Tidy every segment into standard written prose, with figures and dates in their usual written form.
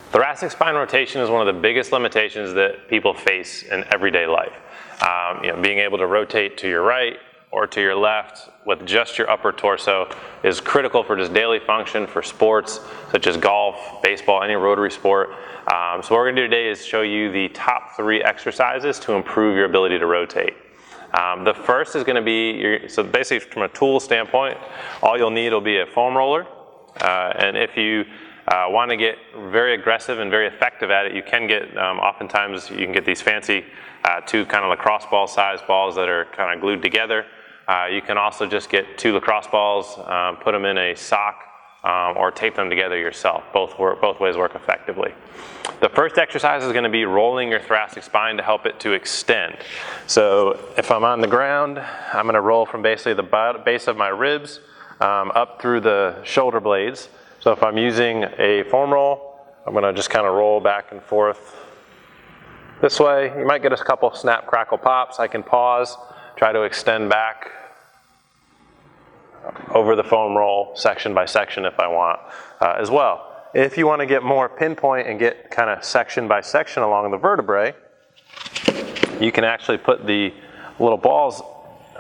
Thoracic spine rotation is one of the biggest limitations that people face in everyday life. Being able to rotate to your right or to your left with just your upper torso is critical for just daily function for sports such as golf, baseball, any rotary sport. So what we're going to do today is show you the top 3 exercises to improve your ability to rotate. The first is going to be, so basically from a tool standpoint, all you'll need will be a foam roller. And if you want to get very aggressive and very effective at it, you can get, oftentimes you can get these fancy 2 kind of lacrosse ball size balls that are kind of glued together. You can also just get 2 lacrosse balls, put them in a sock, or tape them together yourself. Both ways work effectively. The first exercise is going to be rolling your thoracic spine to help it to extend. So if I'm on the ground, I'm going to roll from basically the base of my ribs up through the shoulder blades. So if I'm using a foam roll, I'm going to just kind of roll back and forth this way. You might get a couple snap, crackle, pops. I can pause, try to extend back over the foam roll section by section if I want as well. If you want to get more pinpoint and get kind of section by section along the vertebrae, you can actually put the little balls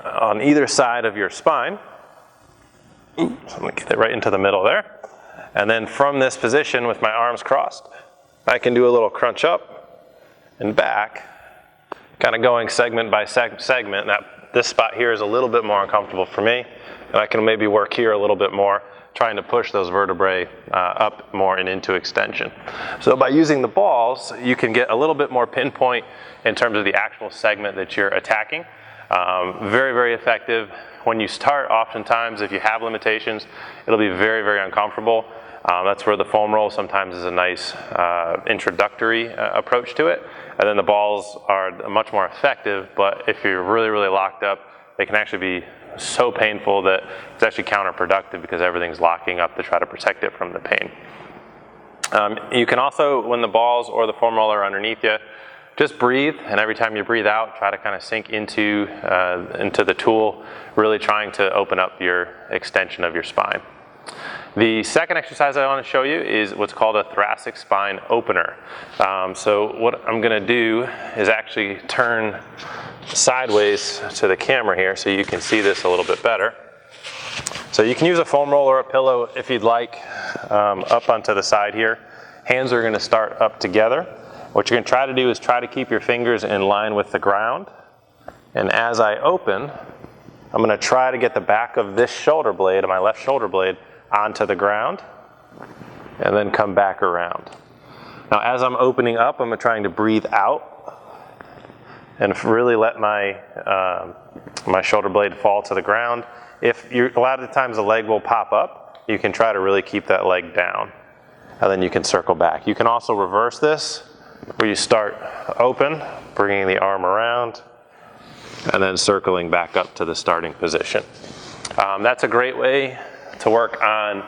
on either side of your spine. So I'm going to get it right into the middle there. And then from this position with my arms crossed, I can do a little crunch up and back, kind of going segment by segment. This spot here is a little bit more uncomfortable for me, and I can maybe work here a little bit more, trying to push those vertebrae up more and into extension. So by using the balls, you can get a little bit more pinpoint in terms of the actual segment that you're attacking. Very, very effective. When you start, oftentimes, if you have limitations, it'll be very, very uncomfortable. That's where the foam roll sometimes is a nice introductory approach to it. And then the balls are much more effective, but if you're really, really locked up, they can actually be so painful that it's actually counterproductive because everything's locking up to try to protect it from the pain. You can also, when the balls or the foam roller are underneath you, just breathe, and every time you breathe out, try to kind of sink into the tool, really trying to open up your extension of your spine. The second exercise I want to show you is what's called a thoracic spine opener. So what I'm going to do is actually turn sideways to the camera here so you can see this a little bit better. So you can use a foam roll or a pillow if you'd like, up onto the side here. Hands are going to start up together. What you're going to try to do is try to keep your fingers in line with the ground. And as I open, I'm going to try to get the back of this shoulder blade, my left shoulder blade, onto the ground, and then come back around. Now as I'm opening up, I'm trying to breathe out and really let my shoulder blade fall to the ground. A lot of the times the leg will pop up, you can try to really keep that leg down, and then you can circle back. You can also reverse this, where you start open, bringing the arm around, and then circling back up to the starting position. That's a great way to work on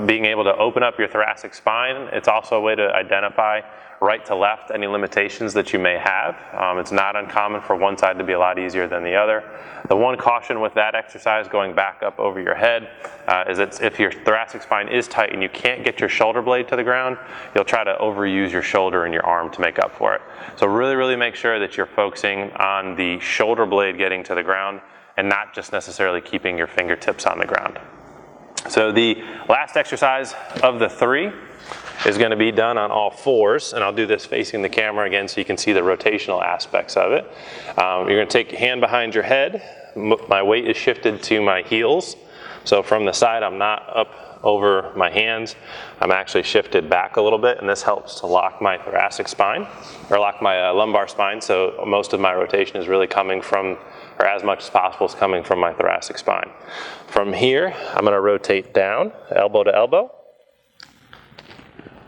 being able to open up your thoracic spine. It's also a way to identify right to left any limitations that you may have. It's not uncommon for one side to be a lot easier than the other. The one caution with that exercise, going back up over your head, is that if your thoracic spine is tight and you can't get your shoulder blade to the ground, you'll try to overuse your shoulder and your arm to make up for it. So really, really make sure that you're focusing on the shoulder blade getting to the ground and not just necessarily keeping your fingertips on the ground. So the last exercise of the 3 is going to be done on all 4s, and I'll do this facing the camera again so you can see the rotational aspects of it. You're going to take your hand behind your head. My weight is shifted to my heels, so from the side I'm not up over my hands. I'm actually shifted back a little bit, and this helps to lock my thoracic spine, or lock my lumbar spine, so most of my rotation is really coming from, or as much as possible is coming from my thoracic spine. From here, I'm going to rotate down, elbow to elbow,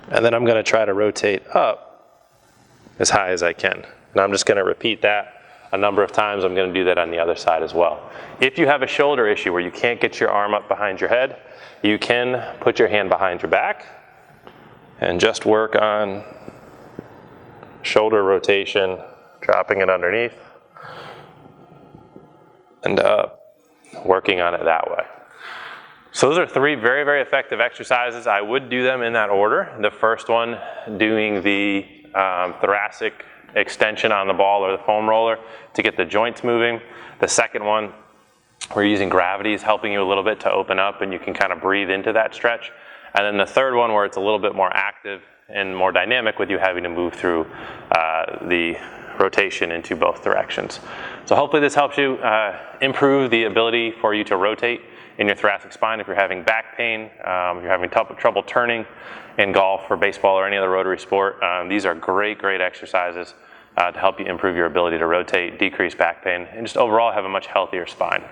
and then I'm going to try to rotate up as high as I can. And I'm just going to repeat that a number of times. I'm going to do that on the other side as well. If you have a shoulder issue where you can't get your arm up behind your head, you can put your hand behind your back and just work on shoulder rotation, dropping it underneath, and up, working on it that way. So those are 3 very, very effective exercises. I would do them in that order. The first one, doing the thoracic extension on the ball or the foam roller to get the joints moving. The second one, we're using gravity, is helping you a little bit to open up and you can kind of breathe into that stretch. And then the third one, where it's a little bit more active and more dynamic with you having to move through the rotation into both directions. So hopefully this helps you improve the ability for you to rotate in your thoracic spine. If you're having back pain, if you're having trouble turning in golf or baseball or any other rotary sport, these are great exercises to help you improve your ability to rotate, decrease back pain, and just overall have a much healthier spine.